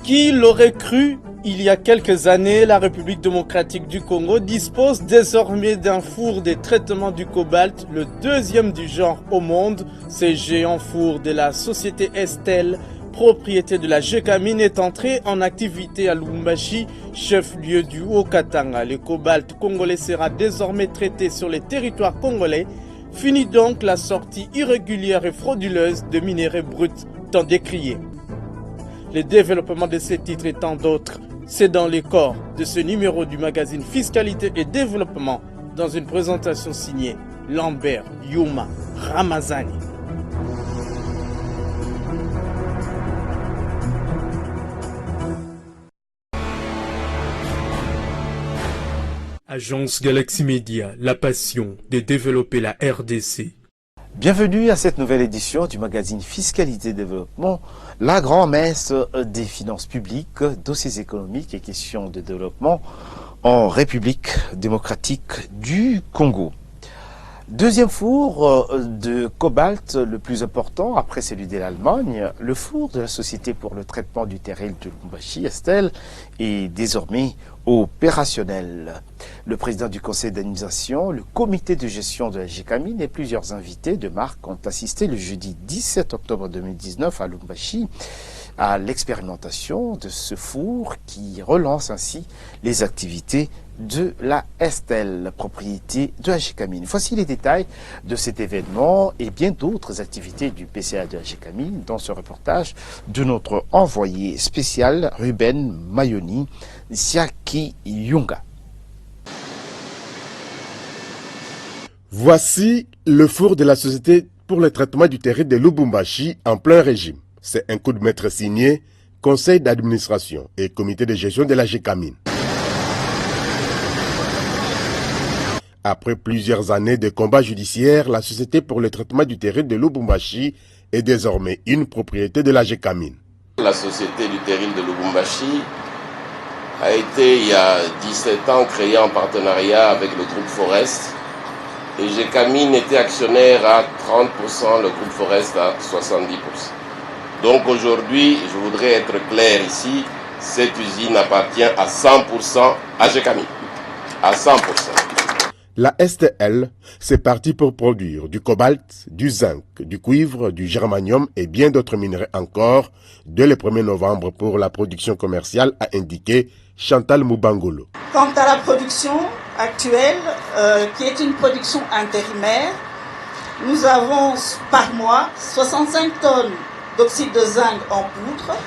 Qui l'aurait cru? Il y a quelques années, la République démocratique du Congo dispose désormais d'un four de traitement du cobalt, le deuxième du genre au monde. Ce géant four de la société Estelle, propriété de la Gécamine, est entré en activité à Lubumbashi, chef-lieu du Haut-Katanga. Le cobalt congolais sera désormais traité sur les territoires congolais. Fini donc la sortie irrégulière et frauduleuse de minerais bruts tant décriés. Le développement de ces titres et tant d'autres, c'est dans les corps de ce numéro du magazine Fiscalité et Développement, dans une présentation signée Lambert Yuma Ramazani. Agence Galaxy Media, la passion de développer la RDC. Bienvenue à cette nouvelle édition du magazine Fiscalité et Développement, la grand-messe des finances publiques, dossiers économiques et questions de développement en République démocratique du Congo. Deuxième four de cobalt le plus important après celui de l'Allemagne, le four de la Société pour le traitement du terril de Lubumbashi, Estelle, est désormais opérationnel. Le président du conseil d'administration, le comité de gestion de la Gécamine et plusieurs invités de marque ont assisté le jeudi 17 octobre 2019 à Lubumbashi à l'expérimentation de ce four qui relance ainsi les activités de la Estelle, propriété de la Gécamine. Voici les détails de cet événement et bien d'autres activités du PCA de la Gécamine dans ce reportage de notre envoyé spécial Ruben Mayoni Siaki Yunga. Voici le four de la Société pour le traitement du terril de Lubumbashi en plein régime. C'est un coup de maître signé Conseil d'administration et comité de gestion de la Gécamine. Après plusieurs années de combats judiciaires, la Société pour le traitement du terril de Lubumbashi est désormais une propriété de la Gécamine. La Société du terril de Lubumbashi a été, il y a 17 ans, créée en partenariat avec le groupe Forest. Et Gécamine était actionnaire à 30%, le groupe Forest à 70%. Donc aujourd'hui, je voudrais être clair ici, cette usine appartient à 100% à Gécamine. À 100%. La STL, c'est parti pour produire du cobalt, du zinc, du cuivre, du germanium et bien d'autres minerais encore dès le 1er novembre pour la production commerciale, a indiqué Chantal Moubangolo. Quant à la production actuelle, qui est une production intérimaire, nous avons par mois 65 tonnes d'oxyde de zinc en poudre,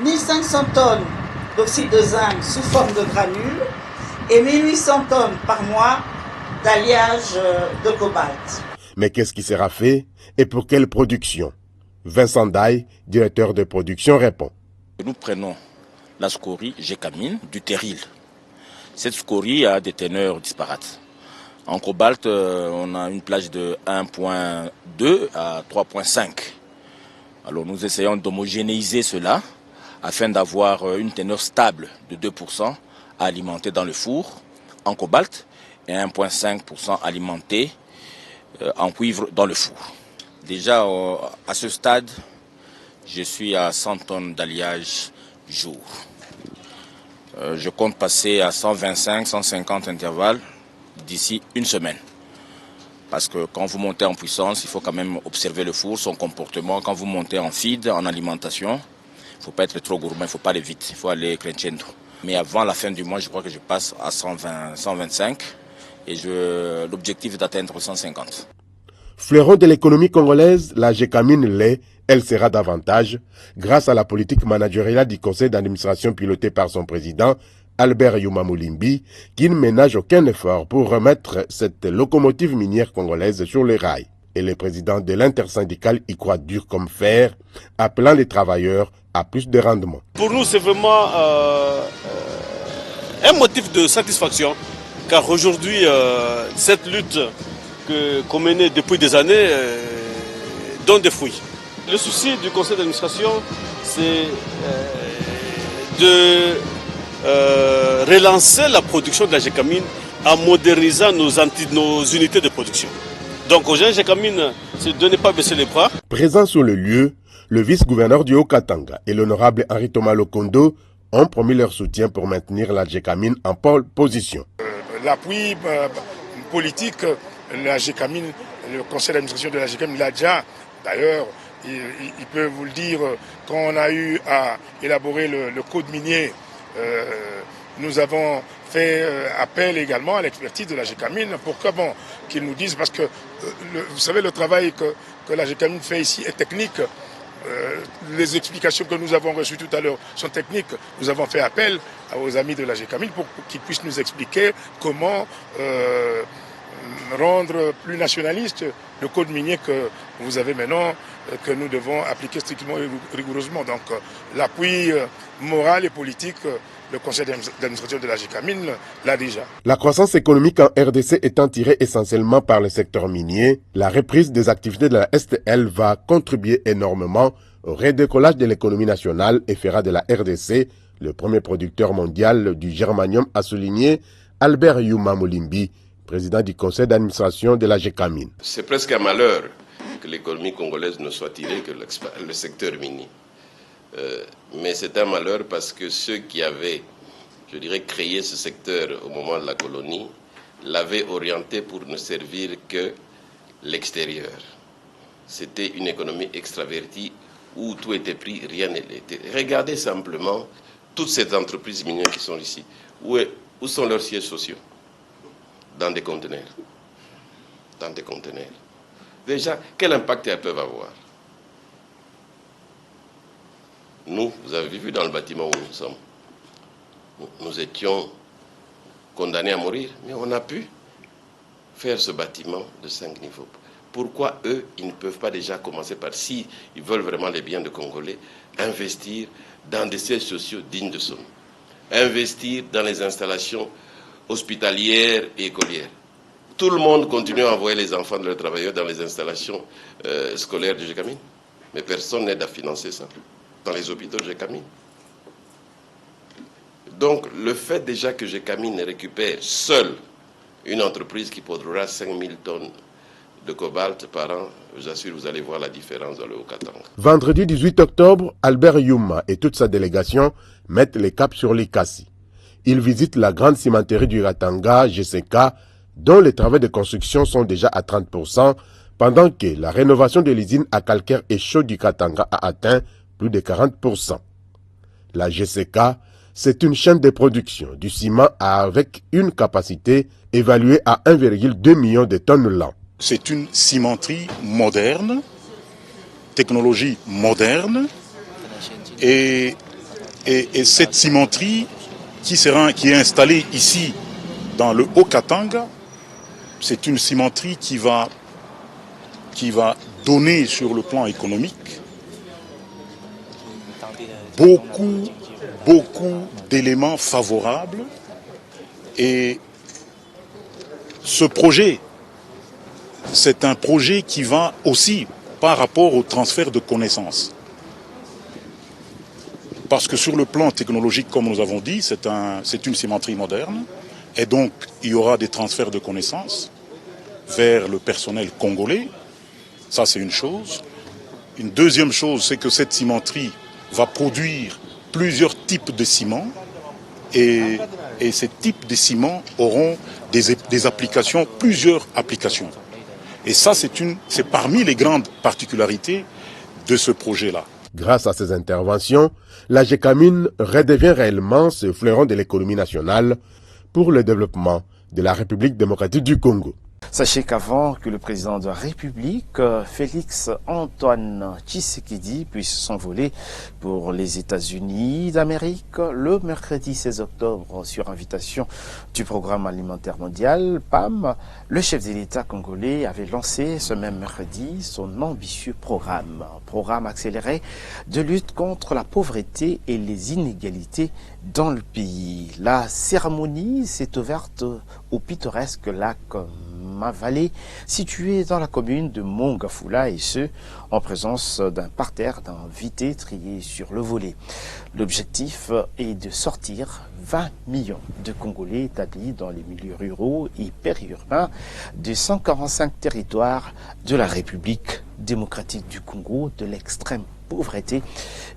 1500 tonnes d'oxyde de zinc sous forme de granules et 1800 tonnes par mois d'alliage de cobalt. Mais qu'est-ce qui sera fait et pour quelle production? Vincent Daye, directeur de production, répond. Nous prenons la scorie Gécamine du terril. Cette scorie a des teneurs disparates. En cobalt, on a une plage de 1,2 à 3,5. Alors nous essayons d'homogénéiser cela afin d'avoir une teneur stable de 2% à alimenter dans le four en cobalt et 1,5% alimenté en cuivre dans le four. Déjà à ce stade, je suis à 100 tonnes d'alliage jour. Je compte passer à 125-150 intervalles d'ici une semaine. Parce que quand vous montez en puissance, il faut quand même observer le four, son comportement. Quand vous montez en feed, en alimentation, il ne faut pas être trop gourmand, il ne faut pas aller vite, il faut aller crescendo. Mais avant la fin du mois, je crois que je passe à 120, 125 et l'objectif est d'atteindre 150. Fleuron de l'économie congolaise, la Gécamine l'est, elle sera davantage, grâce à la politique managériale du conseil d'administration pilotée par son président, Albert Yuma Moulimbi, qui ne ménage aucun effort pour remettre cette locomotive minière congolaise sur les rails. Et le président de l'intersyndicale y croit dur comme fer, appelant les travailleurs à plus de rendement. Pour nous, c'est vraiment un motif de satisfaction, car aujourd'hui, cette lutte qu'on menait depuis des années donne des fruits. Le souci du conseil d'administration, c'est de relancer la production de la Gécamine en modernisant nos unités de production. Donc aux gens, Gécamine, c'est de ne pas baisser les bras. Présent sur le lieu, le vice-gouverneur du Haut-Katanga et l'honorable Henri Thomas Lokondo ont promis leur soutien pour maintenir la Gécamine en pole position. L'appui politique, la Gécamine, le conseil d'administration de la Gécamine l'a déjà. D'ailleurs, il peut vous le dire, quand on a eu à élaborer le code minier, nous avons fait appel également à l'expertise de la Gécamine. Pourquoi qu'ils nous disent, parce que vous savez, le travail que la Gécamine fait ici est technique. Les explications que nous avons reçues tout à l'heure sont techniques. Nous avons fait appel aux amis de la Gécamine pour qu'ils puissent nous expliquer comment rendre plus nationaliste le code minier que vous avez maintenant, que nous devons appliquer strictement et rigoureusement. Donc l'appui moral et politique, le conseil d'administration de la Gécamine l'a déjà. La croissance économique en RDC étant tirée essentiellement par le secteur minier, la reprise des activités de la STL va contribuer énormément au redécollage de l'économie nationale et fera de la RDC le premier producteur mondial du germanium, a souligné Albert Yuma Moulimbi, président du conseil d'administration de la Gécamine. C'est presque un malheur que l'économie congolaise ne soit tirée que le secteur minier. Mais c'est un malheur parce que ceux qui avaient, je dirais, créé ce secteur au moment de la colonie l'avaient orienté pour ne servir que l'extérieur. C'était une économie extravertie où tout était pris, rien n'était. Regardez simplement toutes ces entreprises minières qui sont ici. Où sont leurs sièges sociaux? Dans des conteneurs. Dans des conteneurs. Déjà, quel impact elles peuvent avoir? Nous, vous avez vu dans le bâtiment où nous sommes, nous étions condamnés à mourir, mais on a pu faire ce bâtiment de 5 niveaux. Pourquoi eux, ils ne peuvent pas déjà commencer par, si ils veulent vraiment les biens de Congolais, investir dans des sièges sociaux dignes de ce nom, investir dans les installations hospitalières et écolières. Tout le monde continue à envoyer les enfants de leurs travailleurs dans les installations scolaires de Gécamine, mais personne n'aide à financer ça dans les hôpitaux de Gécamine. Donc, le fait déjà que Gécamine récupère seule une entreprise qui produira 5000 tonnes de cobalt par an, je vous assure, vous allez voir la différence dans le Haut-Katanga. Vendredi 18 octobre, Albert Yuma et toute sa délégation mettent les caps sur l'Ikasi. Ils visitent la grande cimenterie du Katanga, GCK, dont les travaux de construction sont déjà à 30%, pendant que la rénovation de l'usine à calcaire et chaud du Katanga a atteint plus de 40%. La GCK, c'est une chaîne de production du ciment avec une capacité évaluée à 1,2 million de tonnes l'an. C'est une cimenterie moderne, technologie moderne, et cette cimenterie qui est installée ici dans le Haut-Katanga, c'est une cimenterie qui va donner sur le plan économique beaucoup d'éléments favorables. Et ce projet, c'est un projet qui va aussi par rapport au transfert de connaissances. Parce que sur le plan technologique, comme nous avons dit, c'est une cimenterie moderne. Et donc, il y aura des transferts de connaissances vers le personnel congolais. Ça, c'est une chose. Une deuxième chose, c'est que cette cimenterie va produire plusieurs types de ciments. Et ces types de ciments auront des applications, plusieurs applications. Et ça, c'est parmi les grandes particularités de ce projet-là. Grâce à ces interventions, la Gécamine redevient réellement ce fleuron de l'économie nationale pour le développement de la République démocratique du Congo. Sachez qu'avant que le président de la République, Félix Antoine Tshisekedi, puisse s'envoler pour les États-Unis d'Amérique le mercredi 16 octobre sur invitation du Programme alimentaire mondial, PAM, le chef de l'État congolais avait lancé ce même mercredi son ambitieux programme accéléré de lutte contre la pauvreté et les inégalités dans le pays. La cérémonie s'est ouverte au pittoresque lac Mama Valley, située dans la commune de Mongafula, et ce, en présence d'un parterre d'invités triés sur le volet. L'objectif est de sortir 20 millions de Congolais établis dans les milieux ruraux et périurbains de 145 territoires de la République démocratique du Congo de l'extrême pauvreté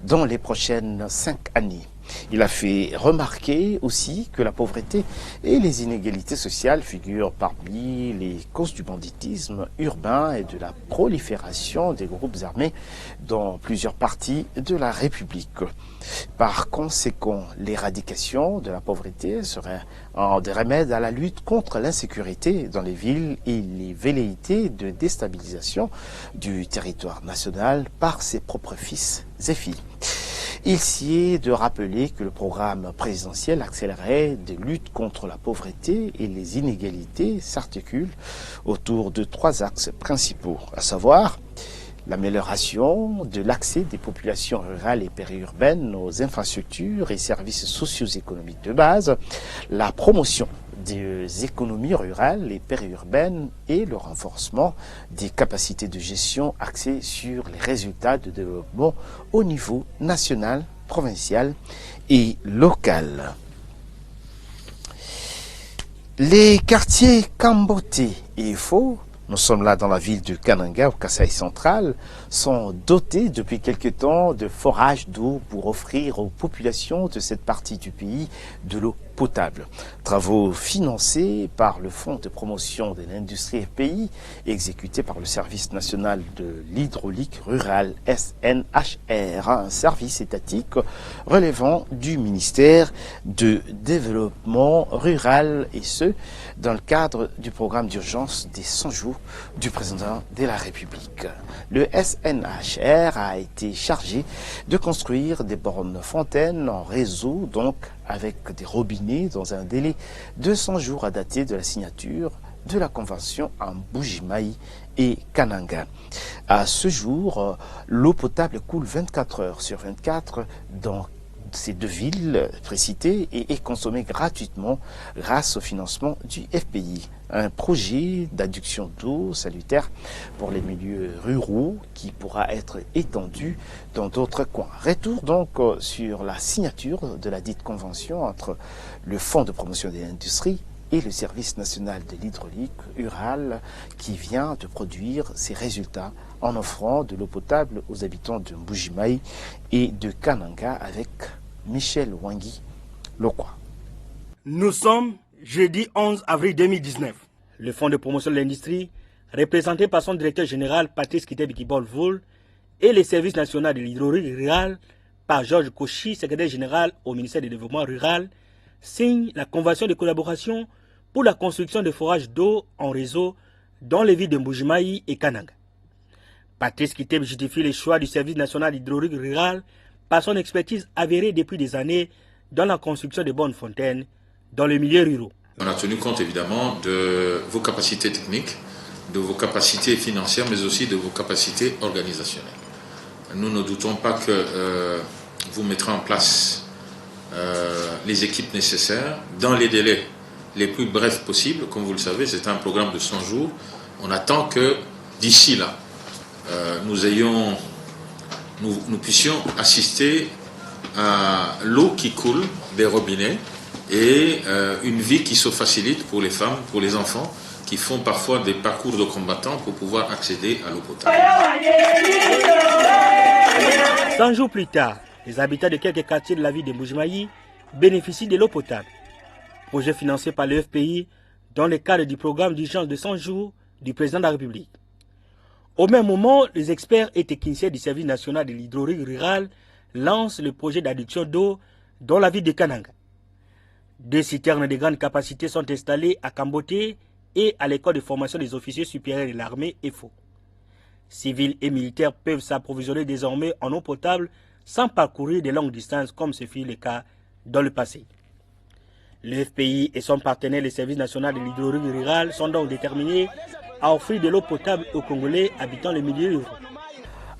dans les prochaines 5 années. Il a fait remarquer aussi que la pauvreté et les inégalités sociales figurent parmi les causes du banditisme urbain et de la prolifération des groupes armés dans plusieurs parties de la République. Par conséquent, l'éradication de la pauvreté serait un des remèdes à la lutte contre l'insécurité dans les villes et les velléités de déstabilisation du territoire national par ses propres fils et filles. Il s'y est de rappeler que le programme présidentiel accéléré de lutte contre la pauvreté et les inégalités s'articule autour de 3 axes principaux, à savoir l'amélioration de l'accès des populations rurales et périurbaines aux infrastructures et services socio-économiques de base, la promotion des économies rurales et périurbaines et le renforcement des capacités de gestion axées sur les résultats de développement au niveau national, provincial et local. Les quartiers Kamboté et Fo, nous sommes là dans la ville de Kananga, au Kasaï central, sont dotés depuis quelque temps de forages d'eau pour offrir aux populations de cette partie du pays de l'eau potable. Travaux financés par le Fonds de promotion de l'industrie FPI, exécutés par le Service national de l'hydraulique rurale SNHR, un service étatique relevant du ministère de Développement rural, et ce, dans le cadre du programme d'urgence des 100 jours du président de la République. Le SNHR a été chargé de construire des bornes fontaines en réseau, donc avec des robinets, dans un délai de 100 jours à dater de la signature de la convention en Mbuji-Mayi et Kananga. À ce jour, l'eau potable coule 24 heures sur 24 dans ces 2 villes précitées et est consommée gratuitement grâce au financement du FPI. Un projet d'adduction d'eau salutaire pour les milieux ruraux qui pourra être étendu dans d'autres coins. Retour donc sur la signature de la dite convention entre le Fonds de promotion de l'industrie et le Service national de l'hydraulique rurale qui vient de produire ses résultats en offrant de l'eau potable aux habitants de Mbuji-Mayi et de Kananga avec Michel Wangi Lokwa. Nous sommes jeudi 11 avril 2019. Le Fonds de promotion de l'industrie, représenté par son directeur général Patrice Kitebiki-Bolvoul, et le Service national de l'hydraulique rurale par Georges Kochi, secrétaire général au ministère du Développement rural, signent la convention de collaboration pour la construction de forages d'eau en réseau dans les villes de Mbuji-Mayi et Kananga. Patrice Kiteb justifie le choix du Service national hydraulique rural par son expertise avérée depuis des années dans la construction de bornes fontaines dans les milieux ruraux. On a tenu compte évidemment de vos capacités techniques, de vos capacités financières, mais aussi de vos capacités organisationnelles. Nous ne doutons pas que vous mettrez en place les équipes nécessaires dans les délais les plus brefs possibles. Comme vous le savez, c'est un programme de 100 jours. On attend que d'ici là, nous puissions assister à l'eau qui coule des robinets et une vie qui se facilite pour les femmes, pour les enfants qui font parfois des parcours de combattants pour pouvoir accéder à l'eau potable. 100 jours plus tard, les habitants de quelques quartiers de la ville de Mbuji-Mayi bénéficient de l'eau potable. Projet financé par le FPI dans le cadre du programme d'urgence de 100 jours du président de la République. Au même moment, les experts et techniciens du Service national de l'hydraulique rurale lancent le projet d'adduction d'eau dans la ville de Kananga. 2 citernes de grande capacité sont installées à Kamboté et à l'école de formation des officiers supérieurs de l'armée EFO. Civils et militaires peuvent s'approvisionner désormais en eau potable sans parcourir de longues distances comme ce fut le cas dans le passé. Le FPI et son partenaire, le Service national de l'hydraulique rurale, sont donc déterminés à offrir de l'eau potable aux Congolais habitant les milieux ruraux.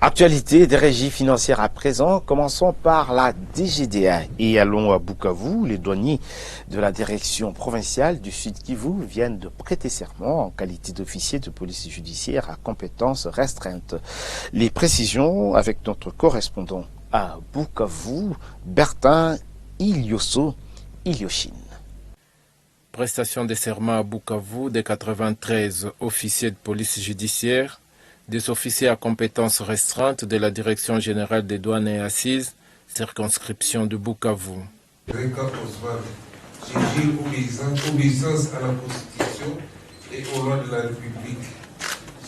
Actualité des régies financières à présent, commençons par la DGDA et allons à Bukavu. Les douaniers de la direction provinciale du Sud Kivu viennent de prêter serment en qualité d'officier de police judiciaire à compétences restreintes. Les précisions avec notre correspondant à Bukavu, Bertin Ilioso Ilioshin. Prestation de serment à Bukavu des 93 officiers de police judiciaire, des officiers à compétences restreintes de la Direction générale des douanes et assises, circonscription de Bukavu. Obéissance à la Constitution et aux lois de la République.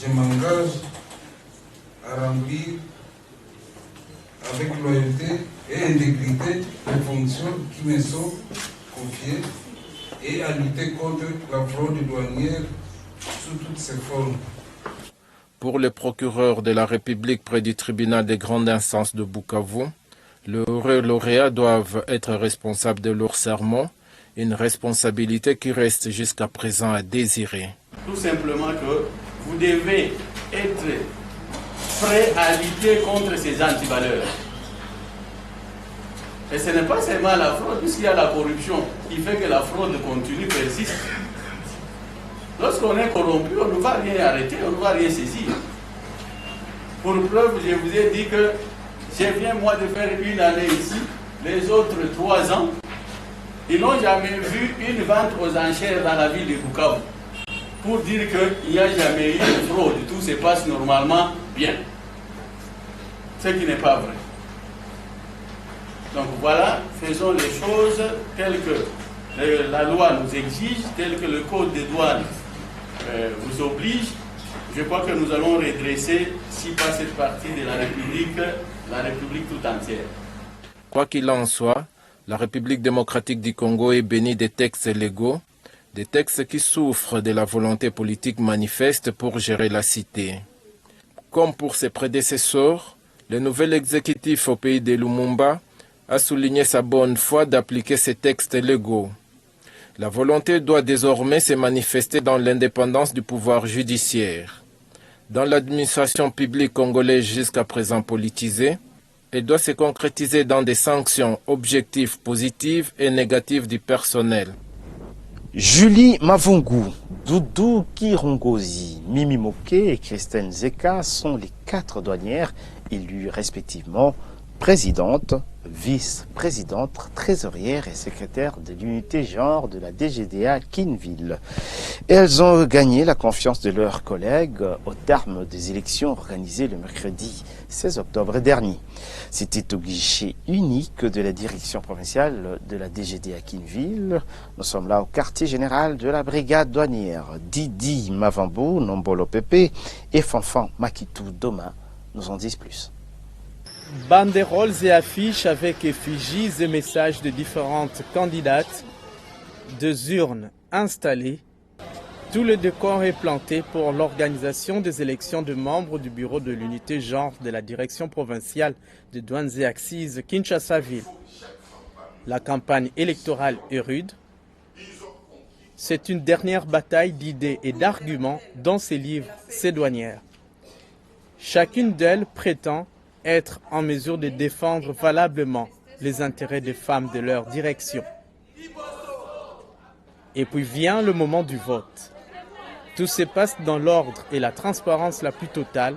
Je m'engage à remplir avec loyauté et intégrité les fonctions qui me sont confiées et à lutter contre la fraude douanière sous toutes ses formes. Pour les procureurs de la République près du tribunal des grandes instances de Bukavu, les lauréats doivent être responsables de leur serment, une responsabilité qui reste jusqu'à présent à désirer. Tout simplement que vous devez être prêt à lutter contre ces antivaleurs. Et ce n'est pas seulement la fraude, puisqu'il y a la corruption qui fait que la fraude continue, persiste. Lorsqu'on est corrompu, on ne va rien arrêter, on ne va rien saisir. Pour preuve, je vous ai dit que je viens moi de faire une année ici, les autres 3 ans, ils n'ont jamais vu une vente aux enchères dans la ville de Bukavu. Pour dire qu'il n'y a jamais eu de fraude, tout se passe normalement bien. Ce qui n'est pas vrai. Donc voilà, faisons les choses telles que la loi nous exige, telles que le code des douanes vous oblige. Je crois que nous allons redresser, si pas cette partie de la République tout entière. Quoi qu'il en soit, la République démocratique du Congo est bénie des textes légaux, des textes qui souffrent de la volonté politique manifeste pour gérer la cité. Comme pour ses prédécesseurs, le nouvel exécutif au pays de Lumumba a souligné sa bonne foi d'appliquer ces textes légaux. La volonté doit désormais se manifester dans l'indépendance du pouvoir judiciaire. Dans l'administration publique congolaise jusqu'à présent politisée, elle doit se concrétiser dans des sanctions objectives positives et négatives du personnel. Julie Mavungu, Doudou Kirongozi, Mimi Moké et Christine Zeka sont les 4 douanières élues respectivement présidente, vice-présidente, trésorière et secrétaire de l'unité genre de la DGDA Kinville. Elles ont gagné la confiance de leurs collègues au terme des élections organisées le mercredi 16 octobre dernier. C'était au guichet unique de la direction provinciale de la DGDA Kinville. Nous sommes là au quartier général de la brigade douanière. Didi Mavambo, Nombolo Pepe et Fanfan Makitou Doma nous en disent plus. Banderoles et affiches avec effigies et messages de différentes candidates, 2 urnes installées, tout le décor est planté pour l'organisation des élections de membres du bureau de l'unité genre de la direction provinciale des douanes et accises Kinshasa-Ville. La campagne électorale est rude. C'est une dernière bataille d'idées et d'arguments dont se livrent ces douanières. Chacune d'elles prétend être en mesure de défendre valablement les intérêts des femmes de leur direction. Et puis vient le moment du vote. Tout se passe dans l'ordre et la transparence la plus totale,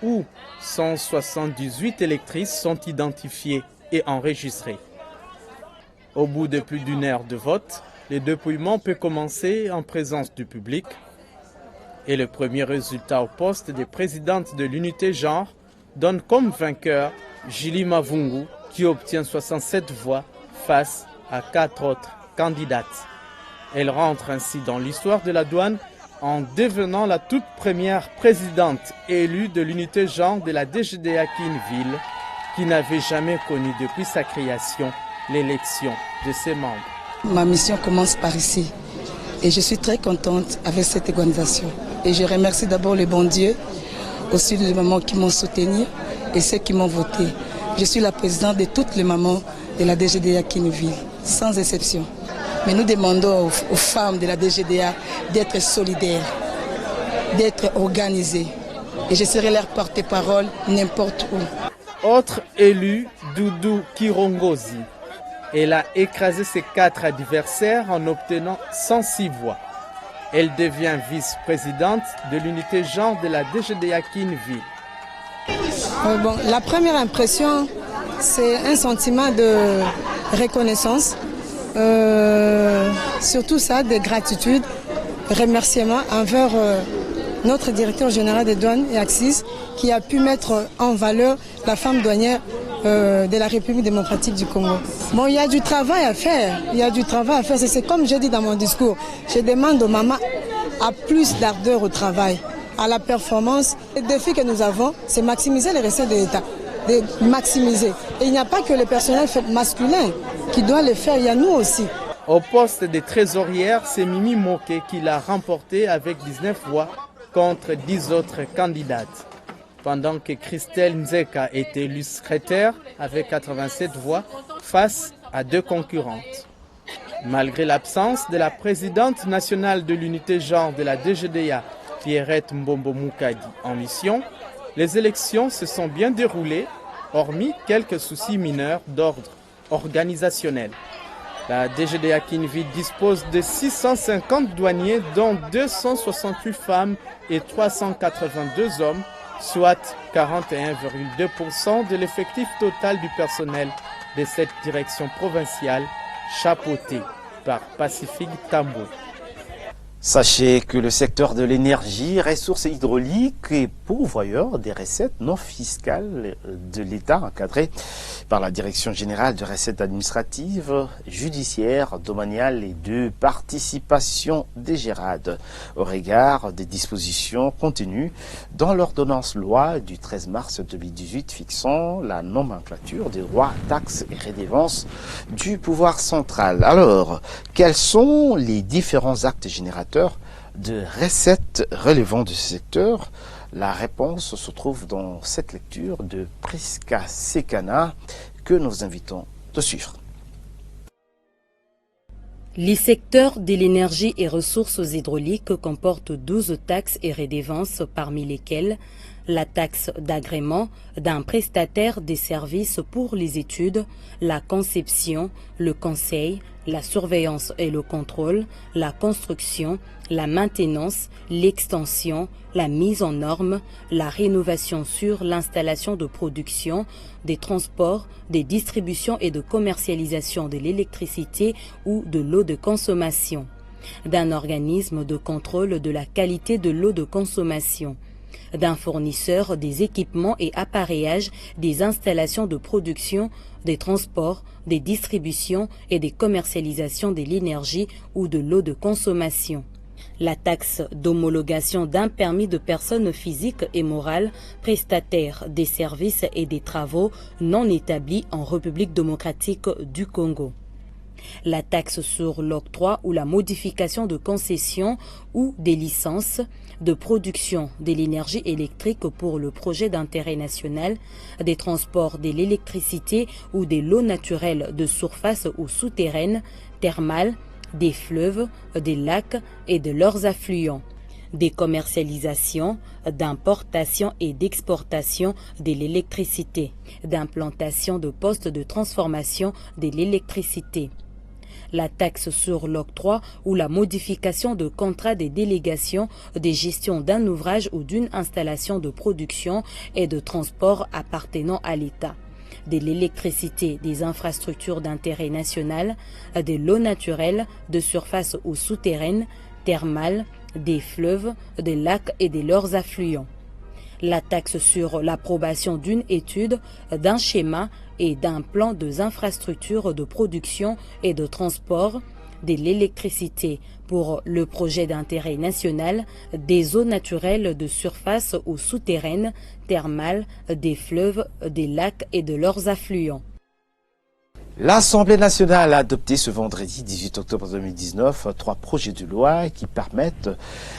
où 178 électrices sont identifiées et enregistrées. Au bout de plus d'1 heure de vote, le dépouillement peut commencer en présence du public. Et le premier résultat au poste de présidente de l'unité genre donne comme vainqueur Julie Mavungu qui obtient 67 voix face à 4 autres candidates. Elle rentre ainsi dans l'histoire de la douane en devenant la toute première présidente élue de l'unité genre de la DGDA Kinville qui n'avait jamais connu depuis sa création l'élection de ses membres. Ma mission commence par ici et je suis très contente avec cette organisation. Et je remercie d'abord le bon Dieu, aussi les mamans qui m'ont soutenu et ceux qui m'ont voté. Je suis la présidente de toutes les mamans de la DGDA Kinville, sans exception. Mais nous demandons aux femmes de la DGDA d'être solidaires, d'être organisées, et je serai leur porte-parole n'importe où. Autre élu, Doudou Kirongozi. Elle a écrasé ses 4 adversaires en obtenant 106 voix. Elle devient vice-présidente de l'unité genre de la DGDA Kinville. La première impression, c'est un sentiment de reconnaissance, surtout ça, de gratitude, remerciement envers notre directeur général des douanes et Axis qui a pu mettre en valeur la femme douanière de la République démocratique du Congo. Bon, il y a du travail à faire, c'est comme j'ai dit dans mon discours, je demande aux mamans à plus d'ardeur au travail, à la performance. Le défi que nous avons, c'est maximiser les recettes de l'État, de maximiser. Et il n'y a pas que le personnel masculin qui doit le faire, il y a nous aussi. Au poste de trésorière, c'est Mimi Moké qui l'a remporté avec 19 voix contre 10 autres candidates. Pendant que Christelle Nzeka était élue secrétaire avec 87 voix face à 2 concurrentes. Malgré l'absence de la présidente nationale de l'unité genre de la DGDA, Pierrette Mbombo Moukadi, en mission, les élections se sont bien déroulées, hormis quelques soucis mineurs d'ordre organisationnel. La DGDA Kinville dispose de 650 douaniers, dont 268 femmes et 382 hommes, soit 41,2% de l'effectif total du personnel de cette direction provinciale, chapeautée par Pacifique Tambo. Sachez que le secteur de l'énergie, ressources hydrauliques est pourvoyeur des recettes non fiscales de l'État encadrées par la Direction générale de recettes administratives, judiciaires, domaniales et de participation des GERAD au regard des dispositions contenues dans l'ordonnance loi du 13 mars 2018 fixant la nomenclature des droits, taxes et redevances du pouvoir central. Alors, quels sont les différents actes générateurs de recettes relevant de ce secteur? La réponse se trouve dans cette lecture de Priska Sekana que nous invitons de suivre. Les secteurs de l'énergie et ressources hydrauliques comportent 12 taxes et redevances, parmi lesquelles la taxe d'agrément d'un prestataire des services pour les études, la conception, le conseil, la surveillance et le contrôle, la construction, la maintenance, l'extension, la mise en norme, la rénovation sur l'installation de production, des transports, des distributions et de commercialisation de l'électricité ou de l'eau de consommation, d'un organisme de contrôle de la qualité de l'eau de consommation, d'un fournisseur des équipements et appareillages, des installations de production, des transports, des distributions et des commercialisations de l'énergie ou de l'eau de consommation. La taxe d'homologation d'un permis de personnes physiques et morales prestataires des services et des travaux non établis en République démocratique du Congo. La taxe sur l'octroi ou la modification de concessions ou des licences de production de l'énergie électrique pour le projet d'intérêt national, des transports de l'électricité ou de l'eau naturelle de surface ou souterraine, thermale, des fleuves, des lacs et de leurs affluents, des commercialisations, d'importation et d'exportation de l'électricité, d'implantation de postes de transformation de l'électricité. La taxe sur l'octroi ou la modification de contrats de délégation de gestion d'un ouvrage ou d'une installation de production et de transport appartenant à l'État, de l'électricité, des infrastructures d'intérêt national, de l'eau naturelle, de surface ou souterraine, thermale, des fleuves, des lacs et de leurs affluents. La taxe sur l'approbation d'une étude, d'un schéma et d'un plan des infrastructures de production et de transport, de l'électricité pour le projet d'intérêt national, des eaux naturelles de surface ou souterraines, thermales, des fleuves, des lacs et de leurs affluents. L'Assemblée nationale a adopté ce vendredi 18 octobre 2019 3 projets de loi qui permettent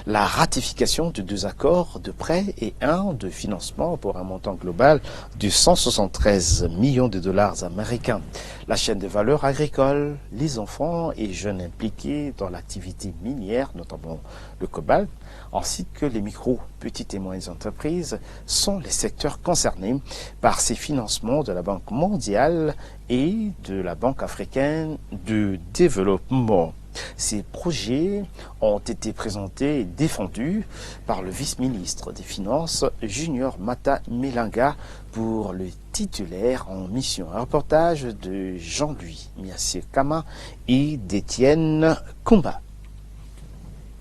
la ratification de 2 accords de prêt et 1 de financement pour un montant global de 173 millions de dollars américains. la chaîne de valeur agricole, les enfants et jeunes impliqués dans l'activité minière, notamment le cobalt, ainsi que les micro, petites et moyennes entreprises sont les secteurs concernés par ces financements de la Banque mondiale et de la Banque africaine de développement. Ces projets ont été présentés et défendus par le vice-ministre des Finances, Junior Mata Melanga, pour le titulaire en mission. Un reportage de Jean-Louis Miassé Kama et d'Étienne Kumba.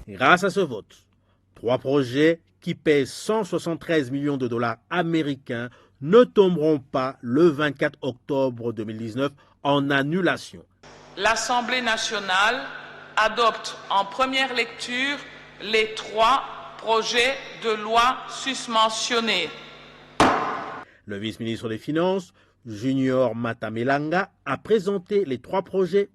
Grâce à ce vote, 3 projets qui pèsent 173 millions de dollars américains ne tomberont pas le 24 octobre 2019 en annulation. L'Assemblée nationale adopte en première lecture les 3 projets de loi susmentionnés. Le vice-ministre des Finances, Junior Mata Melanga, a présenté les 3 projets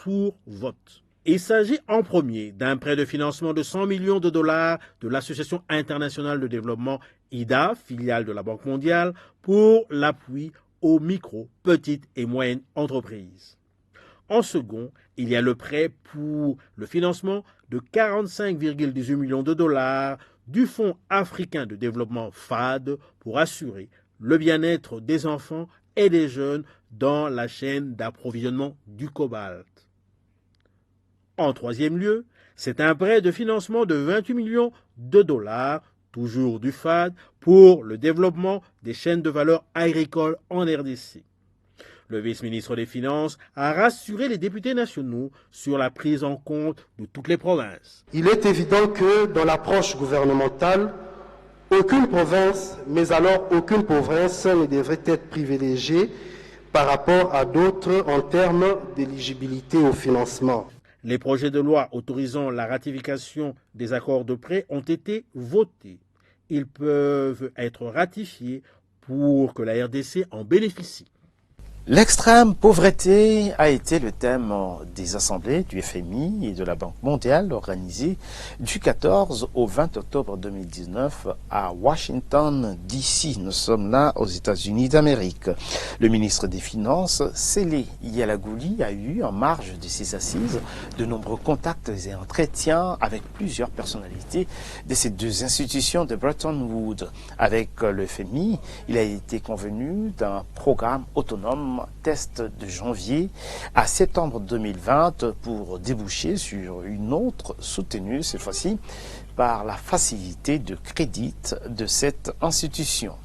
pour vote. Il s'agit en premier d'un prêt de financement de 100 millions de dollars de l'Association internationale de développement IDA, filiale de la Banque mondiale, pour l'appui aux micro, petites et moyennes entreprises. En second, il y a le prêt pour le financement de 45,18 millions de dollars du Fonds africain de développement FAD pour assurer le bien-être des enfants et des jeunes dans la chaîne d'approvisionnement du cobalt. En troisième lieu, c'est un prêt de financement de 28 millions de dollars, toujours du FAD, pour le développement des chaînes de valeur agricoles en RDC. Le vice-ministre des Finances a rassuré les députés nationaux sur la prise en compte de toutes les provinces. Il est évident que dans l'approche gouvernementale, aucune province, mais alors aucune province ne devrait être privilégiée par rapport à d'autres en termes d'éligibilité au financement. Les projets de loi autorisant la ratification des accords de prêt ont été votés. Ils peuvent être ratifiés pour que la RDC en bénéficie. L'extrême pauvreté a été le thème des assemblées du FMI et de la Banque mondiale organisées du 14 au 20 octobre 2019 à Washington, D.C. Nous sommes là aux États-Unis d'Amérique. Le ministre des Finances, Sélé Yalagouli, a eu en marge de ces assises de nombreux contacts et entretiens avec plusieurs personnalités de ces 2 institutions de Bretton Woods. Avec le FMI, il a été convenu d'un programme autonome test de janvier à septembre 2020 pour déboucher sur une autre soutenue, cette fois-ci par la facilité de crédit de cette institution.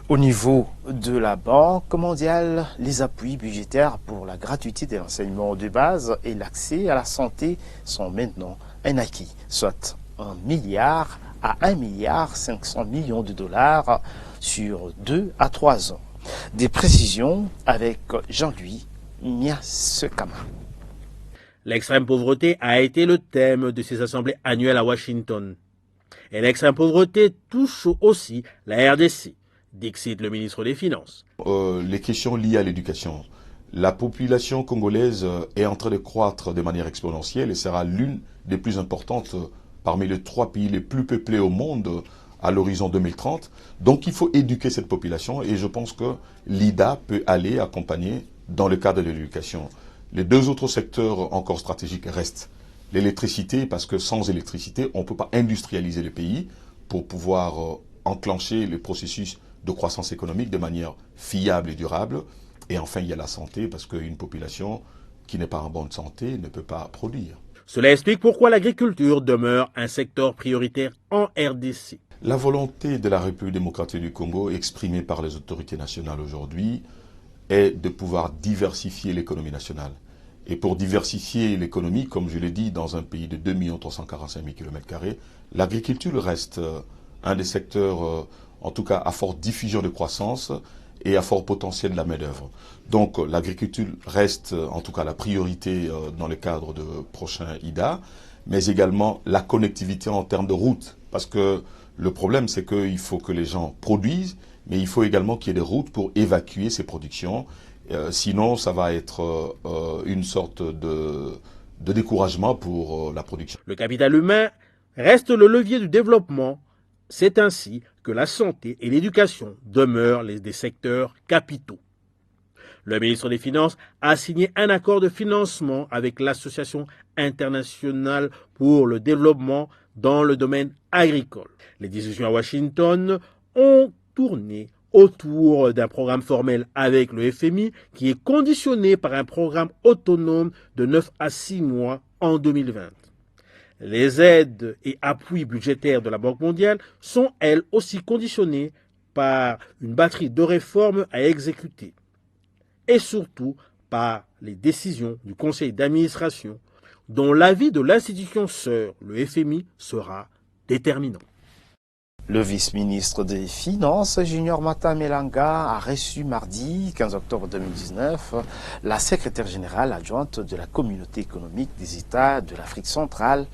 Au niveau de la Banque mondiale, les appuis budgétaires pour la gratuité de l'enseignement de base et l'accès à la santé sont maintenant un acquis, soit 1 milliard à 1,5 milliard de dollars sur 2 à 3 ans. Des précisions avec Jean-Louis Miasekama. L'extrême pauvreté a été le thème de ces assemblées annuelles à Washington. Et l'extrême pauvreté touche aussi la RDC, dixit le ministre des Finances. Les questions liées à l'éducation. La population congolaise est en train de croître de manière exponentielle et sera l'une des plus importantes parmi les 3 pays les plus peuplés au monde à l'horizon 2030. Donc il faut éduquer cette population et je pense que l'IDA peut aller accompagner dans le cadre de l'éducation. Les 2 autres secteurs encore stratégiques restent l'électricité, parce que sans électricité, on ne peut pas industrialiser le pays pour pouvoir enclencher le processus de croissance économique de manière fiable et durable. Et enfin, il y a la santé, parce qu'une population qui n'est pas en bonne santé ne peut pas produire. Cela explique pourquoi l'agriculture demeure un secteur prioritaire en RDC. La volonté de la République démocratique du Congo, exprimée par les autorités nationales aujourd'hui, est de pouvoir diversifier l'économie nationale. Et pour diversifier l'économie, comme je l'ai dit, dans un pays de 2 345 000 km², l'agriculture reste un des secteurs, en tout cas à forte diffusion de croissance et à fort potentiel de la main-d'œuvre. Donc l'agriculture reste en tout cas la priorité dans le cadre de prochain IDA, mais également la connectivité en termes de routes. Parce que le problème, c'est qu'il faut que les gens produisent, mais il faut également qu'il y ait des routes pour évacuer ces productions. Sinon, ça va être une sorte de découragement pour la production. Le capital humain reste le levier du développement. C'est ainsi que la santé et l'éducation demeurent des secteurs capitaux. Le ministre des Finances a signé un accord de financement avec l'Association internationale pour le développement dans le domaine agricole. Les discussions à Washington ont tourné autour d'un programme formel avec le FMI qui est conditionné par un programme autonome de 9 à 6 mois en 2020. Les aides et appuis budgétaires de la Banque mondiale sont elles aussi conditionnées par une batterie de réformes à exécuter et surtout par les décisions du conseil d'administration dont l'avis de l'institution sœur, le FMI, sera déterminant. Le vice-ministre des Finances, Junior Mata Melanga, a reçu mardi 15 octobre 2019 la secrétaire générale adjointe de la communauté économique des États de l'Afrique centrale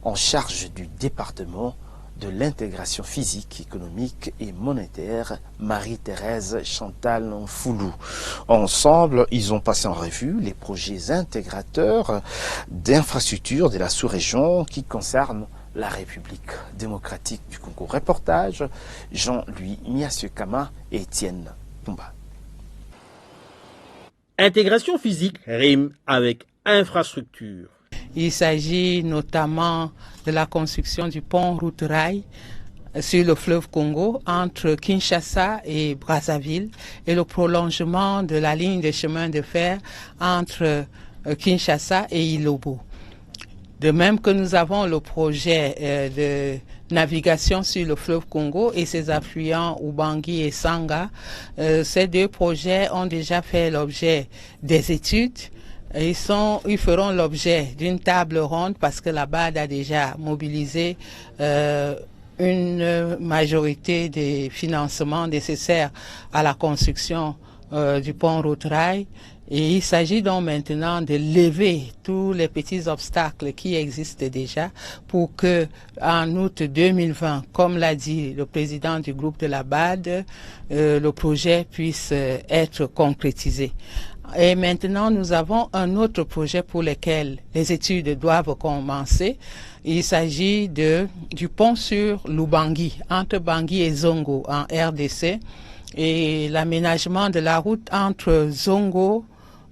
en charge du département de l'intégration physique, économique et monétaire, Marie-Thérèse Chantal Foulou. Ensemble, ils ont passé en revue les projets intégrateurs d'infrastructures de la sous-région qui concernent la République démocratique du Congo. Reportage, Jean-Louis Niasse-Kama et Étienne Pumba. Intégration physique rime avec infrastructure. Il s'agit notamment de la construction du pont route-rail sur le fleuve Congo entre Kinshasa et Brazzaville et le prolongement de la ligne de chemin de fer entre Kinshasa et Ilobo. De même que nous avons le projet de navigation sur le fleuve Congo et ses affluents Ubangi et Sanga. Ces deux projets ont déjà fait l'objet des études. Ils feront l'objet d'une table ronde parce que la BAD a déjà mobilisé une majorité des financements nécessaires à la construction du pont route-rail. Et il s'agit donc maintenant de lever tous les petits obstacles qui existent déjà pour que, en août 2020, comme l'a dit le président du groupe de la BAD, le projet puisse être concrétisé. Et maintenant, nous avons un autre projet pour lequel les études doivent commencer. Il s'agit du pont sur l'Ubangi, entre Bangui et Zongo, en RDC, et l'aménagement de la route entre Zongo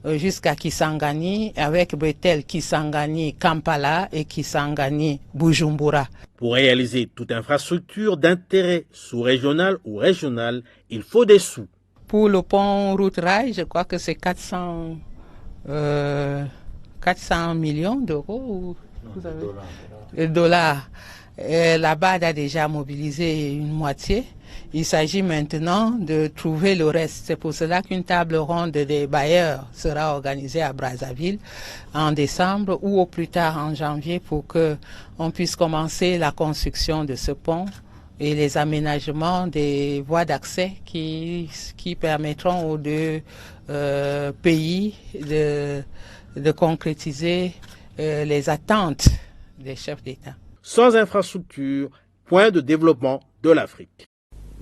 jusqu'à Kisangani, avec bretelle Kisangani-Kampala et Kisangani-Bujumbura. Pour réaliser toute infrastructure d'intérêt sous-régional ou régional, il faut des sous. Pour le pont route-rail, je crois que c'est 400 millions d'euros ou dollars. La BAD a déjà mobilisé une moitié. Il s'agit maintenant de trouver le reste. C'est pour cela qu'une table ronde des bailleurs sera organisée à Brazzaville en décembre ou au plus tard en janvier pour qu'on puisse commencer la construction de ce pont et les aménagements des voies d'accès qui permettront aux deux pays de concrétiser les attentes des chefs d'État. Sans infrastructure, point de développement de l'Afrique.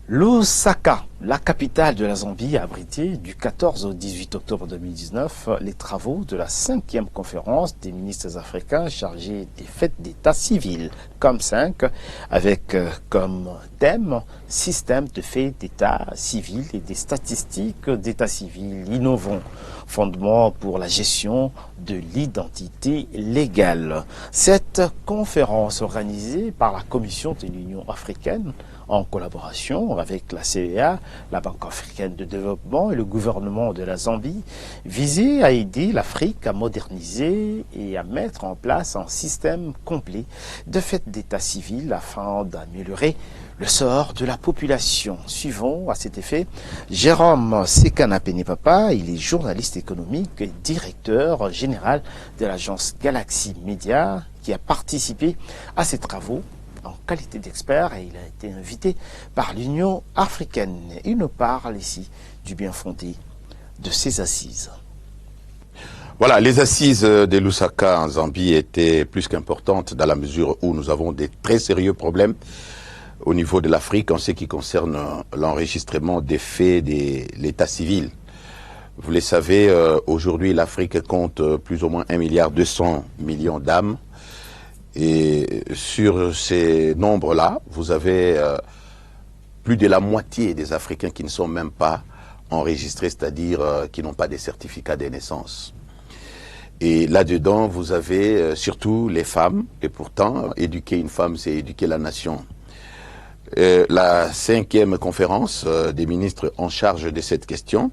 Lusaka, la capitale de la Zambie, a abrité du 14 au 18 octobre 2019 les travaux de la 5e conférence des ministres africains chargés des fêtes d'état civil, COM5, avec comme thème système de fêtes d'état civil et des statistiques d'état civil innovants, fondement pour la gestion de l'identité légale. Cette conférence organisée par la Commission de l'Union africaine en collaboration avec la CEA, la Banque africaine de développement et le gouvernement de la Zambie, visait à aider l'Afrique à moderniser et à mettre en place un système complet de fêtes d'état civil afin d'améliorer le sort de la population. Suivant à cet effet Jérôme Sekana-Penepapa, il est journaliste économique et directeur général de l'agence Galaxy Media qui a participé à ces travaux en qualité d'expert et il a été invité par l'Union africaine. Il nous parle ici du bien fondé de ces assises. Voilà, les assises de Lusaka en Zambie étaient plus qu'importantes dans la mesure où nous avons des très sérieux problèmes au niveau de l'Afrique en ce qui concerne l'enregistrement des faits de l'état civil. Vous le savez, aujourd'hui l'Afrique compte plus ou moins 1,2 milliard d'âmes. Et sur ces nombres-là, vous avez plus de la moitié des Africains qui ne sont même pas enregistrés, c'est-à-dire qui n'ont pas de certificat de naissance. Et là-dedans, vous avez surtout les femmes, et pourtant, éduquer une femme, c'est éduquer la nation. La 5e conférence des ministres en charge de cette question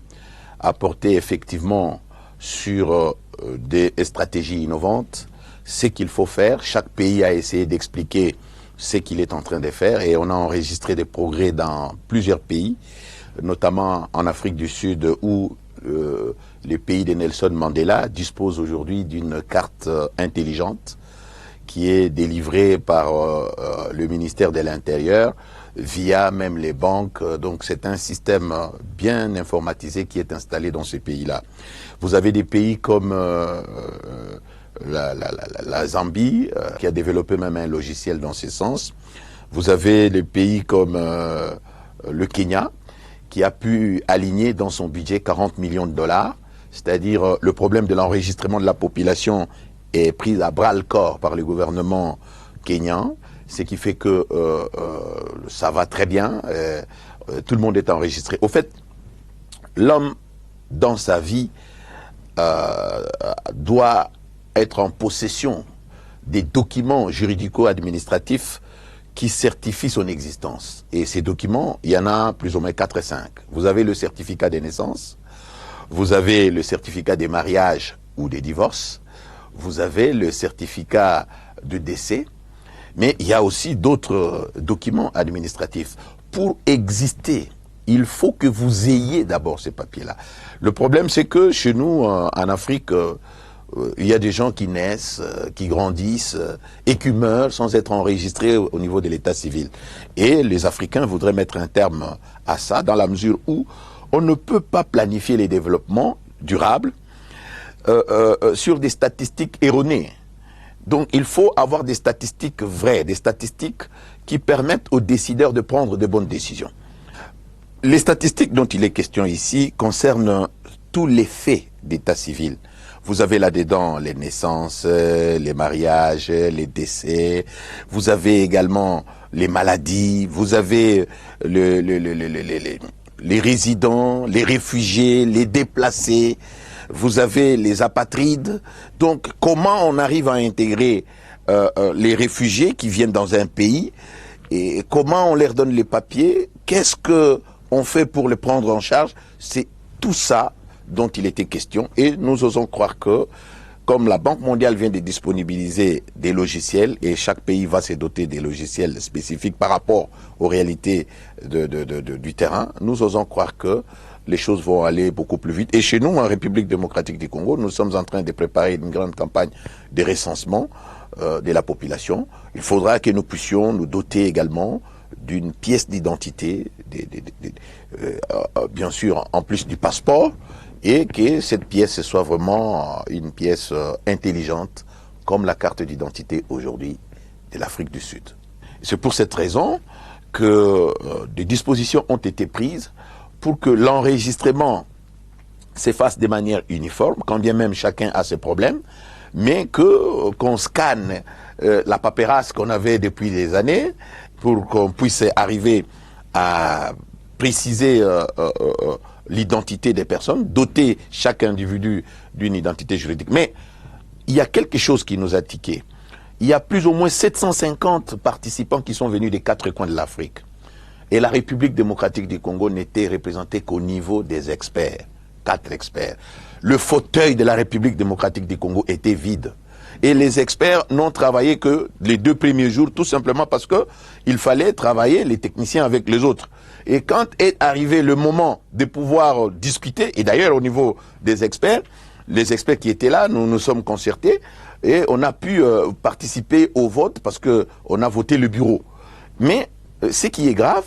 a porté effectivement sur des stratégies innovantes, ce qu'il faut faire. Chaque pays a essayé d'expliquer ce qu'il est en train de faire et on a enregistré des progrès dans plusieurs pays, notamment en Afrique du Sud où le pays de Nelson Mandela dispose aujourd'hui d'une carte intelligente qui est délivrée par le ministère de l'Intérieur via même les banques. Donc c'est un système bien informatisé qui est installé dans ces pays-là. Vous avez des pays comme la Zambie qui a développé même un logiciel dans ce sens. Vous avez des pays comme le Kenya qui a pu aligner dans son budget 40 millions de dollars. C'est-à-dire le problème de l'enregistrement de la population est pris à bras-le-corps par le gouvernement kenyan, ce qui fait que ça va très bien, tout le monde est enregistré. Au fait, l'homme, dans sa vie, doit être en possession des documents juridico-administratifs qui certifient son existence. Et ces documents, il y en a plus ou moins 4 et 5. Vous avez le certificat de naissance, vous avez le certificat des mariages ou des divorces, vous avez le certificat de décès, mais il y a aussi d'autres documents administratifs. Pour exister, il faut que vous ayez d'abord ces papiers-là. Le problème, c'est que chez nous, en Afrique, il y a des gens qui naissent, qui grandissent et qui meurent sans être enregistrés au niveau de l'état civil. Et les Africains voudraient mettre un terme à ça dans la mesure où on ne peut pas planifier les développements durables sur des statistiques erronées. Donc il faut avoir des statistiques vraies, des statistiques qui permettent aux décideurs de prendre de bonnes décisions. Les statistiques dont il est question ici concernent tous les faits d'état civil. Vous avez là-dedans les naissances, les mariages, les décès, vous avez également les maladies, vous avez les résidents, les réfugiés, les déplacés, vous avez les apatrides. Donc comment on arrive à intégrer les réfugiés qui viennent dans un pays et comment on leur donne les papiers, qu'est-ce qu'on fait pour les prendre en charge? C'est tout ça dont il était question et nous osons croire que comme la Banque mondiale vient de disponibiliser des logiciels et chaque pays va se doter des logiciels spécifiques par rapport aux réalités du terrain, nous osons croire que les choses vont aller beaucoup plus vite. Et chez nous, en République démocratique du Congo, nous sommes en train de préparer une grande campagne de recensement de la population. Il faudra que nous puissions nous doter également d'une pièce d'identité, bien sûr en plus du passeport, et que cette pièce soit vraiment une pièce intelligente, comme la carte d'identité aujourd'hui de l'Afrique du Sud. C'est pour cette raison que des dispositions ont été prises pour que l'enregistrement se fasse de manière uniforme, quand bien même chacun a ses problèmes, mais qu'on scanne la paperasse qu'on avait depuis des années, pour qu'on puisse arriver à préciser l'identité des personnes, doter chaque individu d'une identité juridique. Mais il y a quelque chose qui nous a tiqué. Il y a plus ou moins 750 participants qui sont venus des 4 coins de l'Afrique. Et la République démocratique du Congo n'était représentée qu'au niveau des experts. 4 experts. Le fauteuil de la République démocratique du Congo était vide. Et les experts n'ont travaillé que les 2 premiers jours, tout simplement parce que il fallait travailler les techniciens avec les autres. Et quand est arrivé le moment de pouvoir discuter, et d'ailleurs au niveau des experts, les experts qui étaient là, nous nous sommes concertés et on a pu participer au vote parce que on a voté le bureau. Mais ce qui est grave,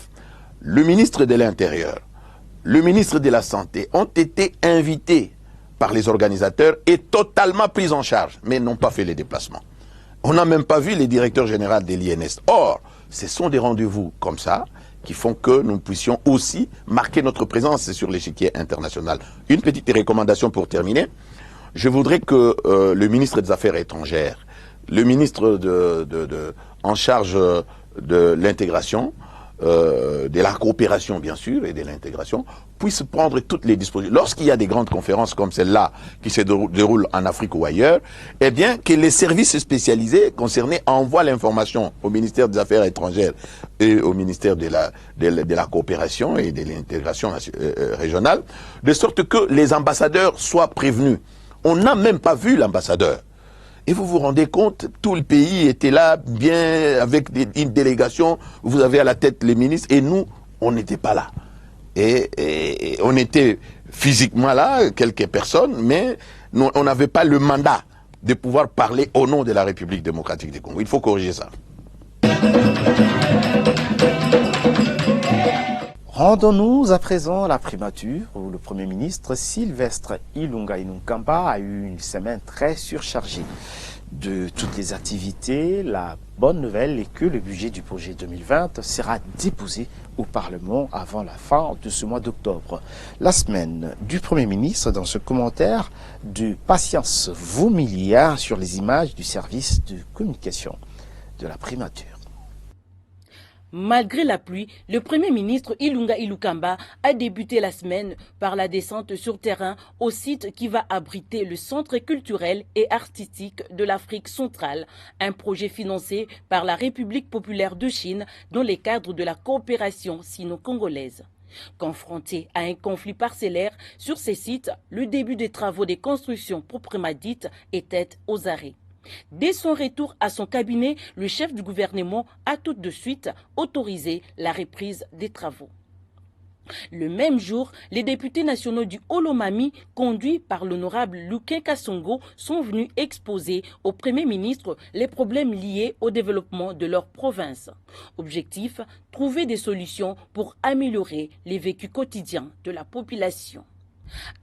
le ministre de l'Intérieur, le ministre de la Santé ont été invités par les organisateurs et totalement pris en charge, mais n'ont pas fait les déplacements. On n'a même pas vu les directeurs généraux de l'INS. Or, ce sont des rendez-vous comme ça qui font que nous puissions aussi marquer notre présence sur l'échiquier international. Une petite recommandation pour terminer. Je voudrais que le ministre des Affaires étrangères, le ministre en charge de l'intégration, de la coopération bien sûr et de l'intégration puisse prendre toutes les dispositions. Lorsqu'il y a des grandes conférences comme celle-là qui se déroulent en Afrique ou ailleurs, eh bien que les services spécialisés concernés envoient l'information au ministère des Affaires étrangères et au ministère de la coopération et de l'intégration régionale, de sorte que les ambassadeurs soient prévenus. On n'a même pas vu l'ambassadeur. Et vous vous rendez compte, tout le pays était là, bien, avec une délégation, vous avez à la tête les ministres, et nous, on n'était pas là. Et on était physiquement là, quelques personnes, mais nous, on n'avait pas le mandat de pouvoir parler au nom de la République démocratique du Congo. Il faut corriger ça. Rendons-nous à présent à la primature où le Premier ministre Sylvestre Ilunga Ilunkamba a eu une semaine très surchargée de toutes les activités. La bonne nouvelle est que le budget du projet 2020 sera déposé au Parlement avant la fin de ce mois d'octobre. La semaine du Premier ministre dans ce commentaire de Patience Vaumilia sur les images du service de communication de la primature. Malgré la pluie, le Premier ministre Ilunga Ilunkamba a débuté la semaine par la descente sur terrain au site qui va abriter le Centre culturel et artistique de l'Afrique centrale, un projet financé par la République populaire de Chine dans les cadres de la coopération sino-congolaise. Confronté à un conflit parcellaire sur ces sites, le début des travaux de construction proprement dites était aux arrêts. Dès son retour à son cabinet, le chef du gouvernement a tout de suite autorisé la reprise des travaux. Le même jour, les députés nationaux du Olomami, conduits par l'honorable Luke Kasongo, sont venus exposer au Premier ministre les problèmes liés au développement de leur province. Objectif, trouver des solutions pour améliorer les vécus quotidiens de la population.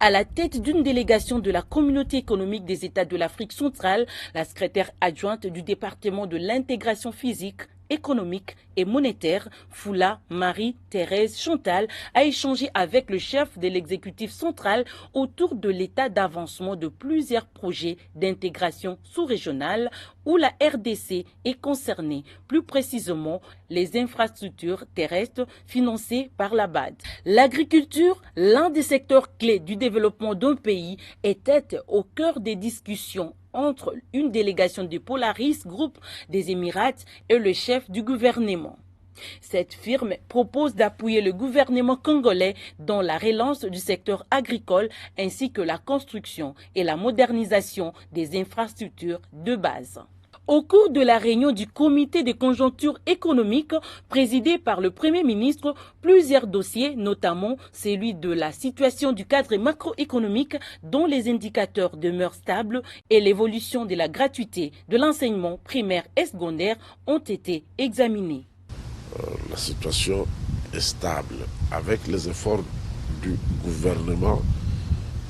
À la tête d'une délégation de la Communauté économique des États de l'Afrique centrale, la secrétaire adjointe du département de l'intégration physique, économique et monétaire, Foula Marie-Thérèse Chantal, a échangé avec le chef de l'exécutif central autour de l'état d'avancement de plusieurs projets d'intégration sous-régionale où la RDC est concernée, plus précisément les infrastructures terrestres financées par la BAD. L'agriculture, l'un des secteurs clés du développement d'un pays, était au cœur des discussions entre une délégation du Polaris Group des Émirats et le chef du gouvernement. Cette firme propose d'appuyer le gouvernement congolais dans la relance du secteur agricole ainsi que la construction et la modernisation des infrastructures de base. Au cours de la réunion du comité de conjoncture économique présidé par le Premier ministre, plusieurs dossiers, notamment celui de la situation du cadre macroéconomique dont les indicateurs demeurent stables et l'évolution de la gratuité de l'enseignement primaire et secondaire, ont été examinés. La situation est stable. Avec les efforts du gouvernement,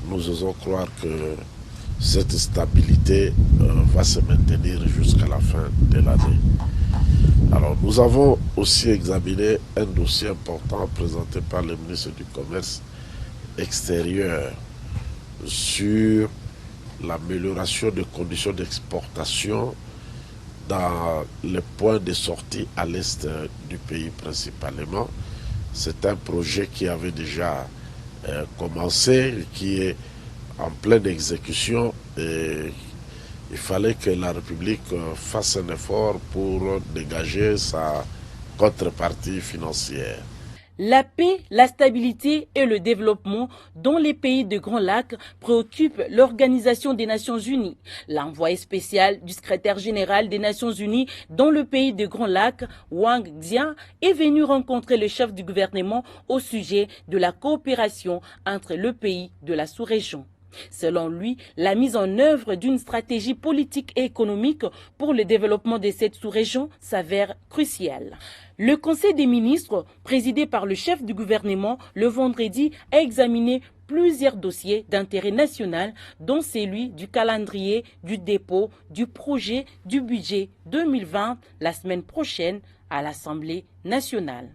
nous osons croire que cette stabilité va se maintenir jusqu'à la fin de l'année. Alors, nous avons aussi examiné un dossier important présenté par le ministre du Commerce extérieur sur l'amélioration des conditions d'exportation dans les points de sortie à l'est du pays principalement. C'est un projet qui avait déjà commencé, qui est en pleine exécution, et il fallait que la République fasse un effort pour dégager sa contrepartie financière. La paix, la stabilité et le développement dans les pays de Grands Lacs préoccupent l'Organisation des Nations Unies. L'envoyé spécial du secrétaire général des Nations Unies dans le pays de Grands Lacs, Wang Xia, est venu rencontrer le chef du gouvernement au sujet de la coopération entre le pays de la sous-région. Selon lui, la mise en œuvre d'une stratégie politique et économique pour le développement de cette sous-région s'avère cruciale. Le Conseil des ministres, présidé par le chef du gouvernement, le vendredi, a examiné plusieurs dossiers d'intérêt national, dont celui du calendrier, du dépôt, du projet, du budget 2020 la semaine prochaine à l'Assemblée nationale.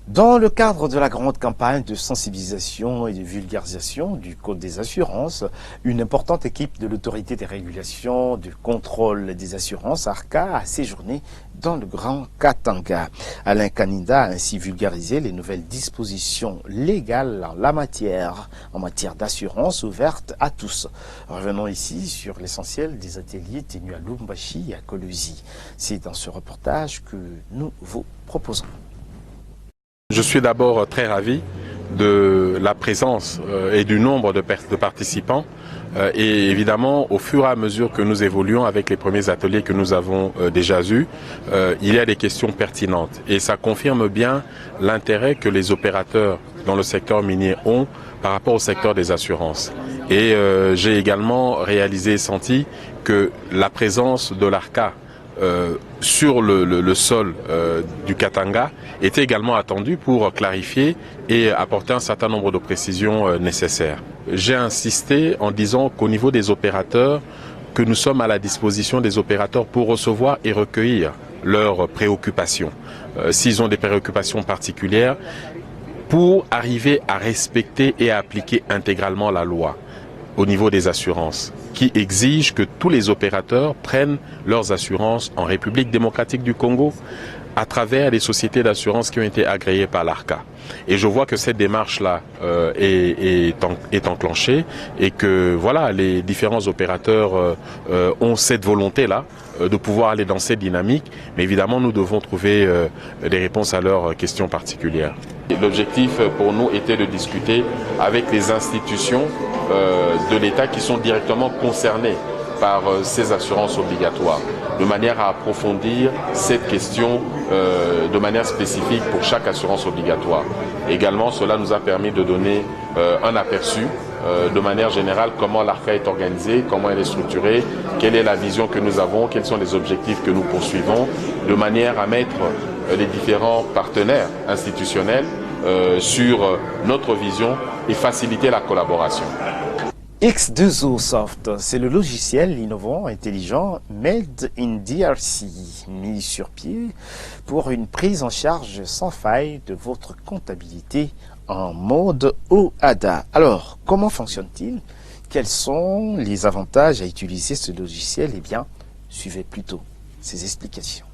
Dans le cadre de la grande campagne de sensibilisation et de vulgarisation du Code des assurances, une importante équipe de l'autorité des régulations du contrôle des assurances, ARCA, a séjourné dans le Grand Katanga. Alain Kanida a ainsi vulgarisé les nouvelles dispositions légales en matière d'assurance ouverte à tous. Revenons ici sur l'essentiel des ateliers tenus à Lubumbashi et à Kolwezi. C'est dans ce reportage que nous vous proposons. Je suis d'abord très ravi de la présence et du nombre de participants et évidemment au fur et à mesure que nous évoluons avec les premiers ateliers que nous avons déjà eus, il y a des questions pertinentes et ça confirme bien l'intérêt que les opérateurs dans le secteur minier ont par rapport au secteur des assurances. Et j'ai également réalisé et senti que la présence de l'ARCA sur le sol du Katanga était également attendu pour clarifier et apporter un certain nombre de précisions nécessaires. J'ai insisté en disant qu'au niveau des opérateurs, que nous sommes à la disposition des opérateurs pour recevoir et recueillir leurs préoccupations. S'ils ont des préoccupations particulières, pour arriver à respecter et à appliquer intégralement la loi au niveau des assurances, qui exige que tous les opérateurs prennent leurs assurances en République démocratique du Congo à travers les sociétés d'assurance qui ont été agréées par l'ARCA. Et je vois que cette démarche-là est enclenchée et que voilà, les différents opérateurs ont cette volonté-là de pouvoir aller dans cette dynamique. Mais évidemment, nous devons trouver des réponses à leurs questions particulières. L'objectif pour nous était de discuter avec les institutions de l'État qui sont directement concernées par ces assurances obligatoires, de manière à approfondir cette question de manière spécifique pour chaque assurance obligatoire. Également, cela nous a permis de donner un aperçu de manière générale comment l'ARCA est organisée, comment elle est structurée, quelle est la vision que nous avons, quels sont les objectifs que nous poursuivons, de manière à mettre les différents partenaires institutionnels sur notre vision et faciliter la collaboration. X2O Soft, c'est le logiciel innovant, intelligent, made in DRC, mis sur pied pour une prise en charge sans faille de votre comptabilité en mode OHADA. Alors, comment fonctionne-t-il? Quels sont les avantages à utiliser ce logiciel? Eh bien, suivez plutôt ces explications.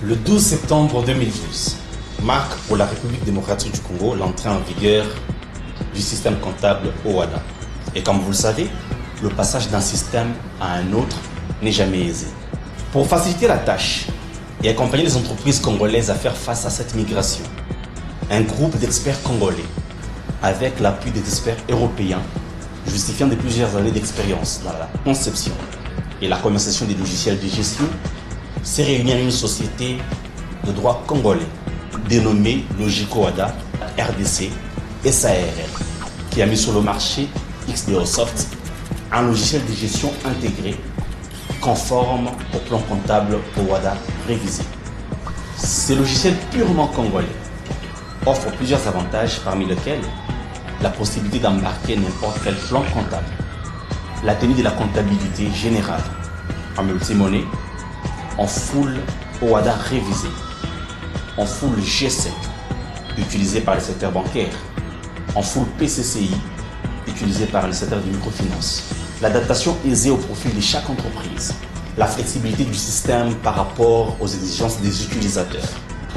Le 12 septembre 2012 marque pour la République démocratique du Congo l'entrée en vigueur du système comptable OHADA. Et comme vous le savez, le passage d'un système à un autre n'est jamais aisé. Pour faciliter la tâche et accompagner les entreprises congolaises à faire face à cette migration, un groupe d'experts congolais, avec l'appui des experts européens, justifiant de plusieurs années d'expérience dans la conception et la commercialisation des logiciels de gestion, s'est réuni à une société de droit congolais dénommée Logico OHADA RDC SARL, qui a mis sur le marché X2O Soft, un logiciel de gestion intégré conforme au plan comptable OHADA révisé. Ce logiciel purement congolais offre plusieurs avantages, parmi lesquels la possibilité d'embarquer n'importe quel plan comptable, la tenue de la comptabilité générale en multimonnaie, en full OHADA révisé, en full G7 utilisé par le secteur bancaire, en full PCCI utilisé par le secteur de microfinance, l'adaptation aisée au profil de chaque entreprise, la flexibilité du système par rapport aux exigences des utilisateurs,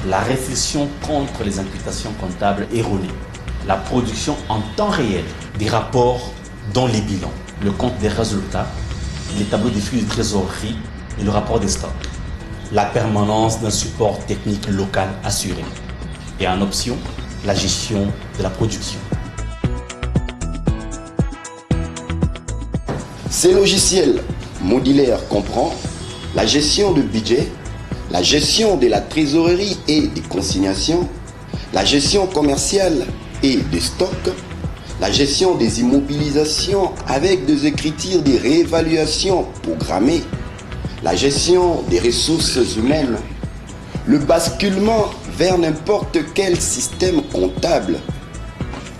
la réflexion contre les imputations comptables erronées, la production en temps réel des rapports dont les bilans, le compte des résultats, les tableaux de flux de trésorerie et le rapport des stocks, la permanence d'un support technique local assuré et en option, la gestion de la production. Ces logiciels modulaires comprend la gestion de budget, la gestion de la trésorerie et des consignations, la gestion commerciale et des stocks, la gestion des immobilisations avec des écritures de réévaluation programmées, la gestion des ressources humaines, le basculement vers n'importe quel système comptable,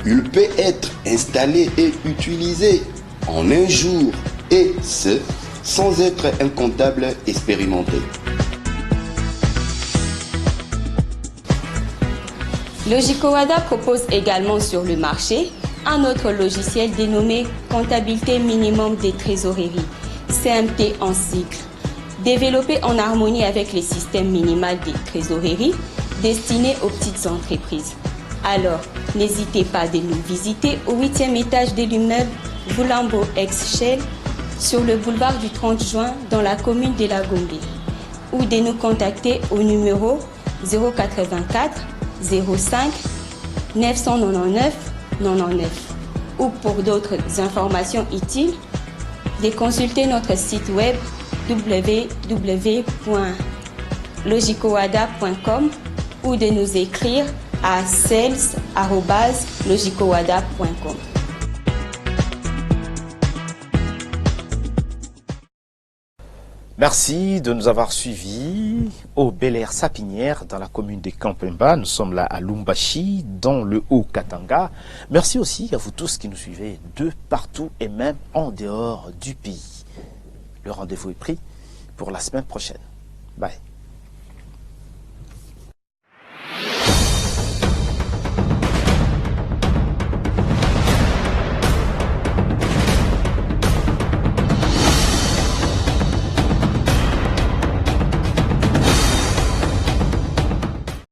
Il peut être installé et utilisé en un jour, et ce, sans être un comptable expérimenté. Logicowada propose également sur le marché un autre logiciel dénommé Comptabilité minimum des trésoreries, CMT en cycle, développé en harmonie avec les systèmes minimaux des trésoreries destinés aux petites entreprises. Alors, n'hésitez pas de nous visiter au 8e étage de l'immeuble Boulambo ex-Shell sur le boulevard du 30 juin dans la commune de La Gombe, ou de nous contacter au numéro 084 05 999 99, ou pour d'autres informations utiles, de consulter notre site web www.logicowada.com ou de nous écrire à sales@logicowada.com. Merci de nous avoir suivis au Bel Air Sapinière dans la commune de Kampemba. Nous sommes là à Lumbashi, dans le Haut-Katanga. Merci aussi à vous tous qui nous suivez de partout et même en dehors du pays. Le rendez-vous est pris pour la semaine prochaine. Bye.